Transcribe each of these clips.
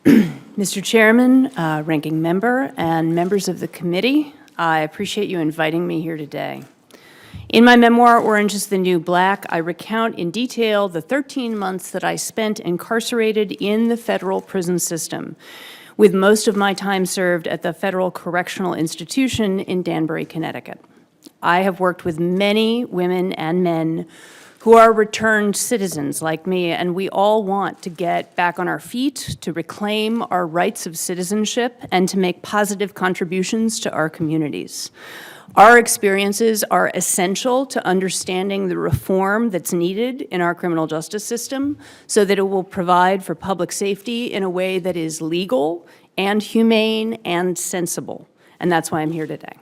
Mr. Chairman, Ranking Member, and members of the committee, I appreciate you inviting me here today. In my memoir, Orange is the New Black, I recount in detail the 13 months that I spent incarcerated in the federal prison system, with most of my time served at the Federal Correctional Institution in Danbury, Connecticut. I have worked with many women and men who are returned citizens like me, and we all want to get back on our feet, to reclaim our rights of citizenship, and to make positive contributions to our communities. Our experiences are essential to understanding the reform that's needed in our criminal justice system so that it will provide for public safety in a way that is legal and humane and sensible. And that's why I'm here today.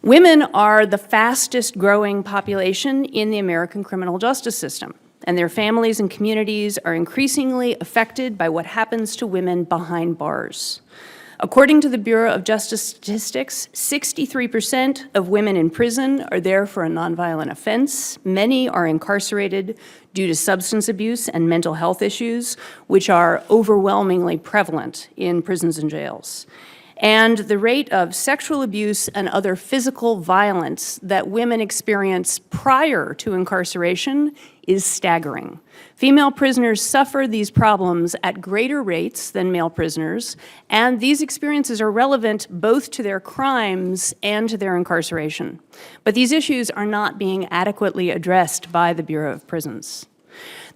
Women are the fastest growing population in the American criminal justice system, and their families and communities are increasingly affected by what happens to women behind bars. According to the Bureau of Justice Statistics, 63% of women in prison are there for a nonviolent offense. Many are incarcerated due to substance abuse and mental health issues, which are overwhelmingly prevalent in prisons and jails. And the rate of sexual abuse and other physical violence that women experience prior to incarceration is staggering. Female prisoners suffer these problems at greater rates than male prisoners, and these experiences are relevant both to their crimes and to their incarceration. But these issues are not being adequately addressed by the Bureau of Prisons.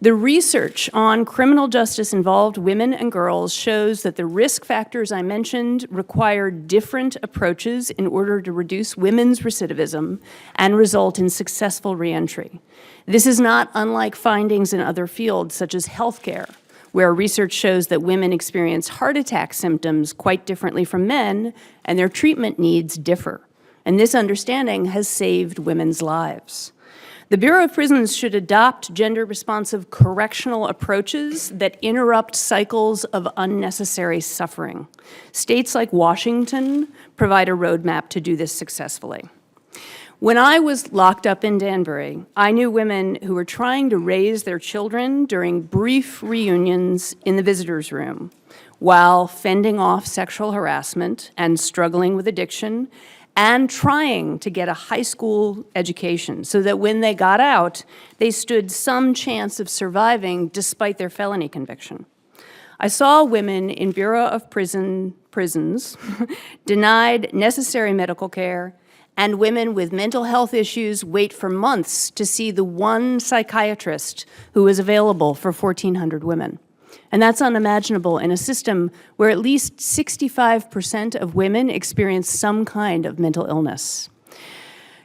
The research on criminal justice-involved women and girls shows that the risk factors I mentioned require different approaches in order to reduce women's recidivism and result in successful reentry. This is not unlike findings in other fields, such as healthcare, where research shows that women experience heart attack symptoms quite differently from men, and their treatment needs differ. And this understanding has saved women's lives. The Bureau of Prisons should adopt gender-responsive correctional approaches that interrupt cycles of unnecessary suffering. States like Washington provide a roadmap to do this successfully. When I was locked up in Danbury, I knew women who were trying to raise their children during brief reunions in the visitors' room, while fending off sexual harassment and struggling with addiction, and trying to get a high school education so that when they got out, they stood some chance of surviving despite their felony conviction. I saw women in Bureau of Prisons denied necessary medical care, and women with mental health issues wait for months to see the one psychiatrist who is available for 1,400 women. And that's unimaginable in a system where at least 65% of women experience some kind of mental illness.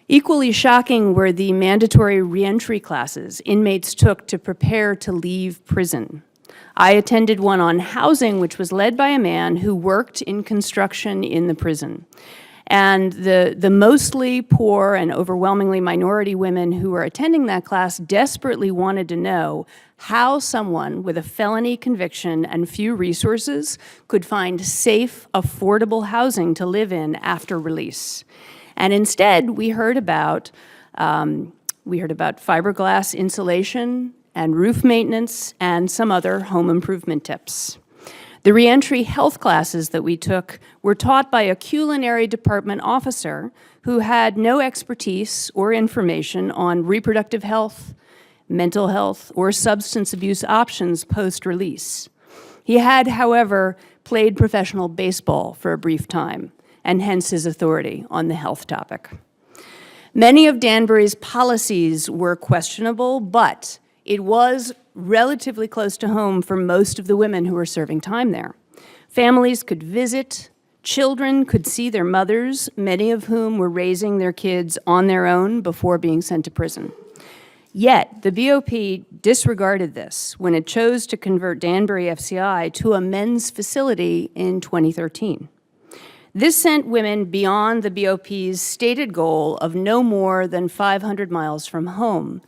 Equally shocking were the mandatory reentry classes inmates took to prepare to leave prison. I attended one on housing, which was led by a man who worked in construction in the prison. And the mostly poor and overwhelmingly minority women who were attending that class desperately wanted to know how someone with a felony conviction and few resources could find safe, affordable housing to live in after release. And instead, we heard about fiberglass insulation and roof maintenance and some other home improvement tips. The reentry health classes that we took were taught by a culinary department officer who had no expertise or information on reproductive health, mental health, or substance abuse options post-release. He had, however, played professional baseball for a brief time, and hence his authority on the health topic. Many of Danbury's policies were questionable, but it was relatively close to home for most of the women who were serving time there. Families could visit, children could see their mothers, many of whom were raising their kids on their own before being sent to prison. Yet, the BOP disregarded this when it chose to convert Danbury FCI to a men's facility in 2013. This sent women beyond the BOP's stated goal of no more than 500 miles from home.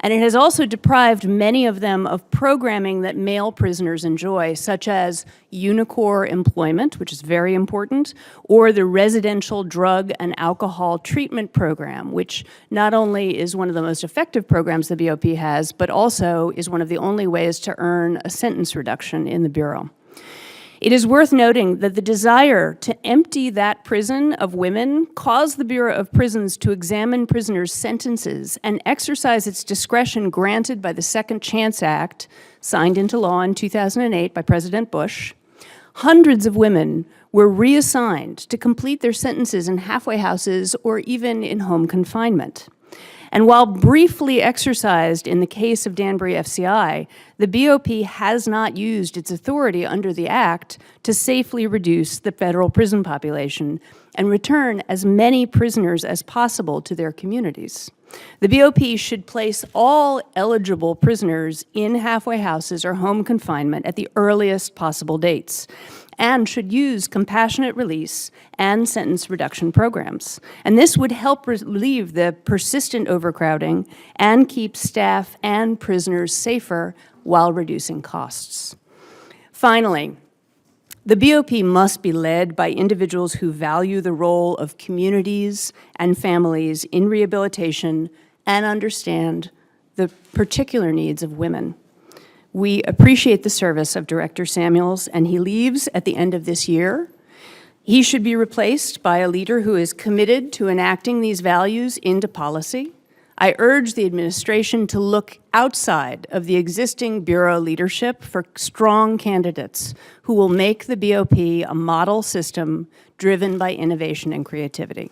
And it has also deprived many of them of programming that male prisoners enjoy, such as Unicor employment, which is very important, or the residential drug and alcohol treatment program, which not only is one of the most effective programs the BOP has, but also is one of the only ways to earn a sentence reduction in the Bureau. It is worth noting that the desire to empty that prison of women caused the Bureau of Prisons to examine prisoners' sentences and exercise its discretion granted by the Second Chance Act, signed into law in 2008 by President Bush. Hundreds of women were reassigned to complete their sentences in halfway houses or even in home confinement. And while briefly exercised in the case of Danbury FCI, the BOP has not used its authority under the Act to safely reduce the federal prison population and return as many prisoners as possible to their communities. The BOP should place all eligible prisoners in halfway houses or home confinement at the earliest possible dates, and should use compassionate release and sentence reduction programs. And this would help relieve the persistent overcrowding and keep staff and prisoners safer while reducing costs. Finally, the BOP must be led by individuals who value the role of communities and families in rehabilitation and understand the particular needs of women. We appreciate the service of Director Samuels, and he leaves at the end of this year. He should be replaced by a leader who is committed to enacting these values into policy. I urge the administration to look outside of the existing Bureau leadership for strong candidates who will make the BOP a model system driven by innovation and creativity.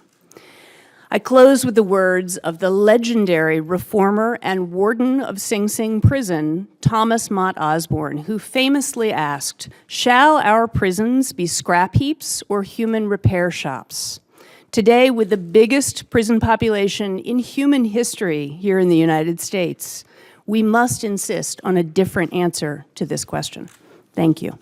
I close with the words of the legendary reformer and warden of Sing Sing Prison, Thomas Mott Osborne, who famously asked, "Shall our prisons be scrap heaps or human repair shops?" Today, with the biggest prison population in human history here in the United States, we must insist on a different answer to this question. Thank you.